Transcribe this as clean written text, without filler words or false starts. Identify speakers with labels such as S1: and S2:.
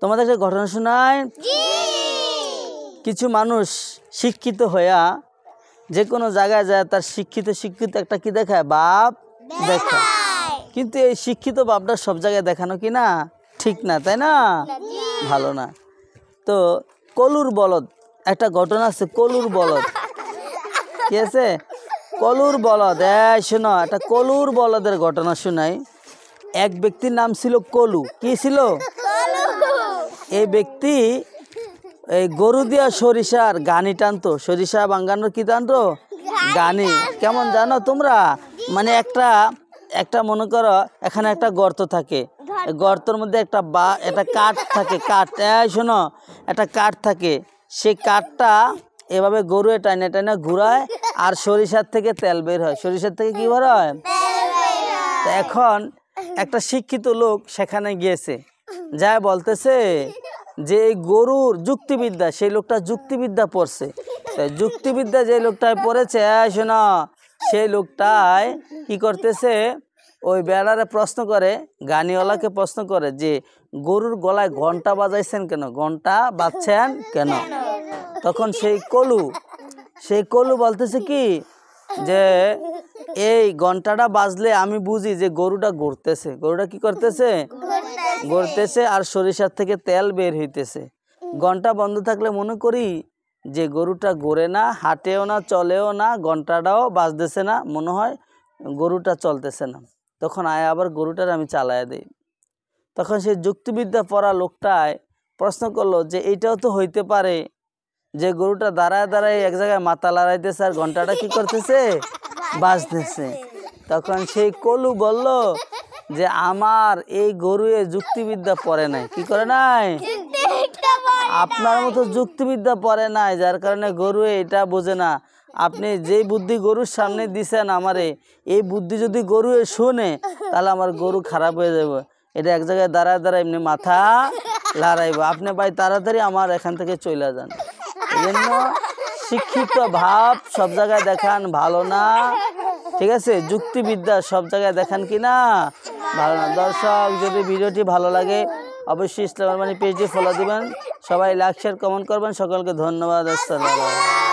S1: তোমাদের একটা ঘটনা শোনায়। কিছু মানুষ শিক্ষিত হইয়া যে কোনো জায়গায় যায় তার শিক্ষিত একটা কি দেখায়, বাপ দেখায়। কিন্তু এই শিক্ষিত বাপটা সব জায়গায় দেখানো কি না ঠিক না, তাই না? ভালো না। তো কলুর বলদ একটা ঘটনা আছে। কলুর বলদ কি আছে? কলুর বলদ। শোনো, একটা কলুর বলদের ঘটনা শোনাই। এক ব্যক্তির নাম ছিল কলু। কি ছিল? এই ব্যক্তি এই গরু দিয়া সরিষার গানি টানতো। সরিষা বাঙ্গানোর কি টানতো? গানি। কেমন জানো তোমরা? মানে একটা মনে করো এখানে একটা গর্ত থাকে, গর্তের মধ্যে একটা কাঠ থাকে। কাঠ, শোনো, একটা কাঠ থাকে। সেই কাঠটা এভাবে গরু টানে টানে ঘুরায়, আর সরিষার থেকে তেল বের হয়। সরিষার থেকে কি বের হয়? তো এখন একটা শিক্ষিত লোক সেখানে গিয়েছে, যা বলতেছে যে এই গরুর যুক্তিবিদ্যা, সেই লোকটা যুক্তিবিদ্যা পড়ছে। যুক্তিবিদ্যা যে লোকটায় পড়েছে, শোনো, সেই লোকটায় কি করতেছে, ওই বেড়ারে প্রশ্ন করে, গানিওয়ালাকে প্রশ্ন করে যে গরুর গলায় ঘন্টা বাজাইছেন কেন, ঘন্টা বাজছেন কেন? তখন সেই কলু বলতেছে কি যে এই ঘন্টাটা বাজলে আমি বুঝি যে গরুটা ঘুরতেছে। গরুটা কি করতেছে? ঘুরতেছে, আর সরিষার থেকে তেল বের হইতেছে। ঘন্টা বন্ধ থাকলে মনে করি যে গরুটা ঘোরে না, হাঁটেও না, চলেও না, ঘন্টাটাও বাজতেছে না, মনে হয় গরুটা চলতেছে না। তখন আবার গরুটার আমি চালায় দিই। তখন সেই যুক্তিবিদ্যা পড়া লোকটায় প্রশ্ন করলো যে এইটাও তো হইতে পারে যে গরুটা দাঁড়ায় দাঁড়ায় এক জায়গায় মাথা লড়াইতেছে আর ঘন্টাটা কি করতেছে? বাজতেছে। তখন সেই কলু বলল যে আমার এই গরু যুক্তিবিদ্যা পড়ে নাই। কি করে নাই? আপনার মতো যুক্তিবিদ্যা পড়ে নাই, যার কারণে গরু এটা বোঝে না। আপনি যে বুদ্ধি গরুর সামনে দিছেন আমারে, এই বুদ্ধি যদি গরু শুনে তাহলে আমার গরু খারাপ হয়ে যাবে। এটা এক জায়গায় দাঁড়ায় দাঁড়ায় এমনি মাথা লড়াইব। আপনি ভাই তাড়াতাড়ি আমার এখান থেকে চলে যান। এই জন্য শিক্ষিত ভাব সব জায়গায় দেখান ভালো না, ঠিক আছে? যুক্তিবিদ্যা সব জায়গায় দেখান কি না ভালো না। দর্শক, যদি ভিডিওটি ভালো লাগে অবশ্যই ইসলাম আরমানি পেজটি ফলো দিবেন। সবাই লাইক শেয়ার কমেন্ট করবেন। সকলকে ধন্যবাদ। আসসালামু আলাইকুম।